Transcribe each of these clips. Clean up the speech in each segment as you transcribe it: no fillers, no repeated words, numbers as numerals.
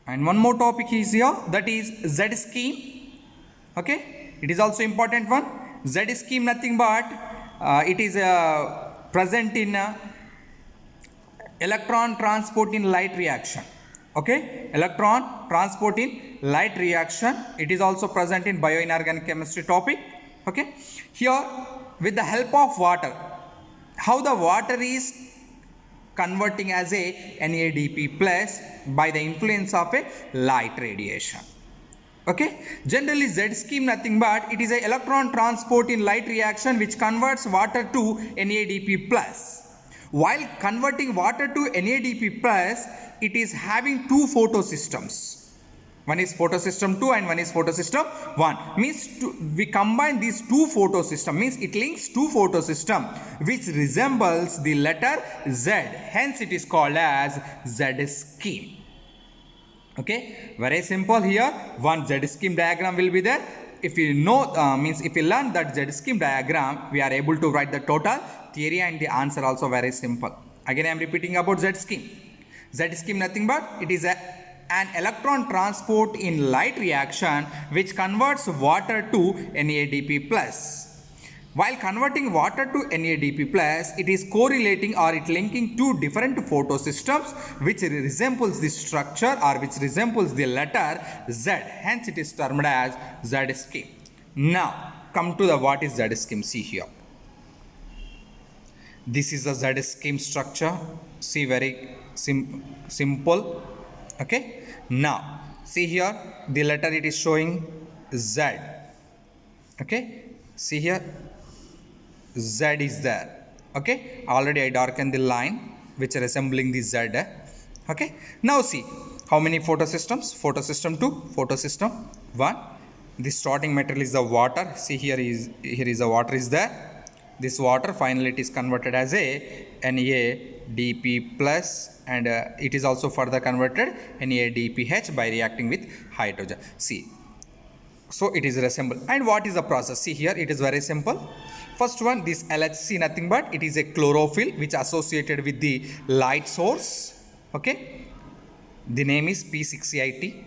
And one more topic is here, that is Z scheme. Okay, it is also important one. Z scheme nothing but it is present in electron transport in light reaction. Okay, electron transport in light reaction, it is also present in bioinorganic chemistry topic. Okay, here with the help of water, how the water is converting as a NADP plus by the influence of a light radiation. Okay, generally Z scheme nothing but it is a electron transport in light reaction which converts water to NADP plus. While converting water to NADP plus, it is having two photosystems. One is photosystem 2 and one is photosystem 1. Means we combine these two photosystem, means it links two photosystem which resembles the letter Z. Hence it is called as Z scheme. Okay, very simple here. One Z scheme diagram will be there. If you know, means if you learn that Z scheme diagram, we are able to write the total theory and the answer also very simple. Again I am repeating about Z scheme. Z scheme nothing but it is an electron transport in light reaction which converts water to NADP plus. While converting water to NADP plus, it is correlating or it linking two different photosystems which resembles the structure or which resembles the letter Z. Hence it is termed as Z scheme. Now come to the what is Z scheme. See here. This is the Z scheme structure. See, very simple. Okay. Now see here, the letter it is showing Z. Okay. See here, Z is there. Okay. Already I darkened the line which resembling the Z. Okay. Now see how many photosystems? Photosystem 2, photosystem 1. The starting material is the water. See here is the water is there. This water finally it is converted as a NADP plus and it is also further converted NADPH by reacting with hydrogen. See, so it is resemble. And what is the process? See here, it is very simple. First one, this LHC nothing but it is a chlorophyll which associated with the light source. Okay, the name is P6CIT.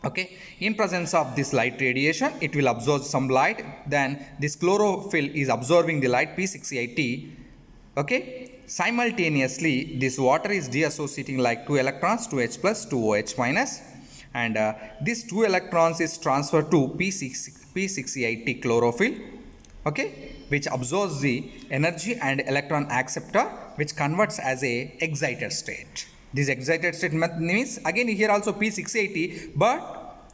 Okay, in presence of this light radiation, it will absorb some light. Then this chlorophyll is absorbing the light P6CIT. Okay, simultaneously this water is deassociating like 2 electrons, 2H plus, 2OH minus, and this 2 electrons is transferred to P6CIT chlorophyll. Okay, which absorbs the energy and electron acceptor, which converts as a excited state. This excited state means again here also P680 but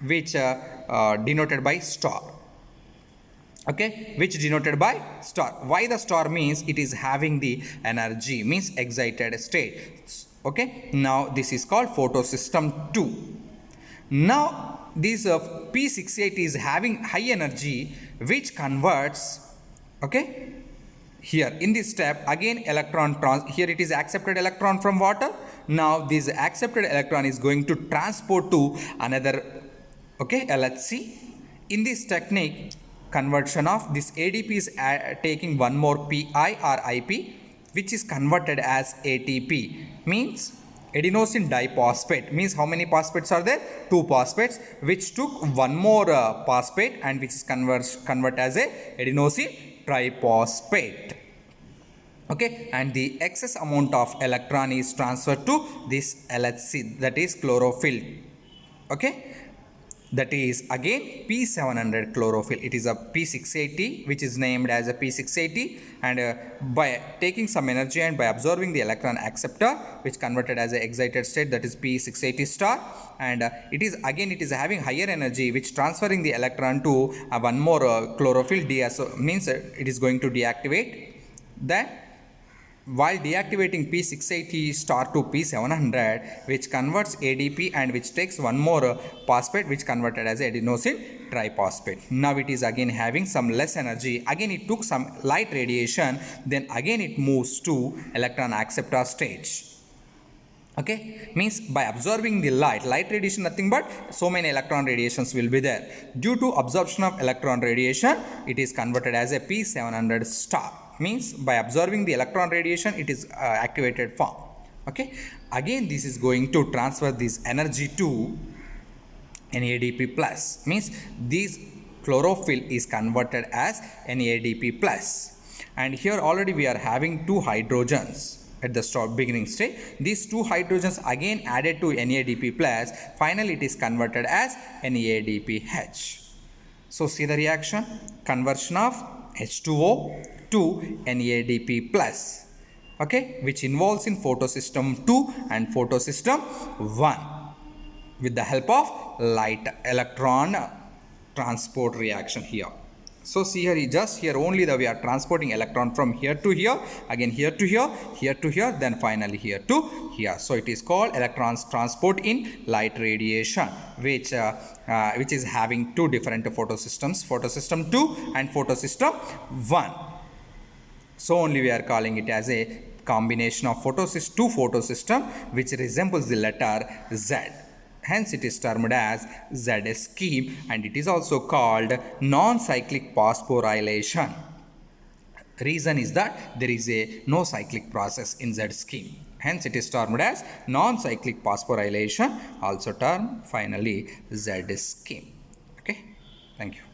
which denoted by star. Okay, which denoted by star. Why the star? Means it is having the energy, means excited state. Okay, now this is called photosystem 2. Now this P680 is having high energy which converts, okay, here in this step again electron here it is accepted electron from water. Now this accepted electron is going to transport to another, okay, LHC. In this technique, conversion of this ADP is taking one more PI or IP which is converted as ATP, means adenosine diphosphate. Means how many phosphates are there? 2 phosphates which took one more phosphate and which is convert as a adenosine triphosphate. Okay, and the excess amount of electron is transferred to this LHC, that is chlorophyll. Okay, that is again P700 chlorophyll. It is a P680 which is named as a P680, and by taking some energy and by absorbing the electron acceptor which converted as a excited state, that is P680 star, and it is having higher energy which transferring the electron to one more chlorophyll means it is going to deactivate. Then while deactivating P680 star to P700 which converts ADP and which takes one more phosphate which converted as adenosine triphosphate. Now it is again having some less energy, again it took some light radiation, then again it moves to electron acceptor stage. Okay, means by absorbing the light radiation nothing but so many electron radiations will be there. Due to absorption of electron radiation, it is converted as a P700 star. Means by absorbing the electron radiation, it is activated form. Okay, Again, this is going to transfer this energy to NADP plus, means this chlorophyll is converted as NADP plus. And here already we are having two hydrogens at the start beginning stage. These two hydrogens again added to NADP plus, finally it is converted as NADPH. So see the reaction, conversion of H2O to NADP plus, okay, which involves in photosystem 2 and photosystem 1 with the help of light electron transport reaction here. So see here, here only we are transporting electron from here to here, again here to here, here to here, then finally here to here. So it is called electrons transport in light radiation, which is having two different photosystems, photosystem 2 and photosystem 1. So only we are calling it as a combination of two photosystem which resembles the letter Z. Hence it is termed as Z scheme, and it is also called non-cyclic phosphorylation. Reason is that there is a no cyclic process in Z scheme. Hence it is termed as non-cyclic phosphorylation, also termed finally Z scheme. Okay, thank you.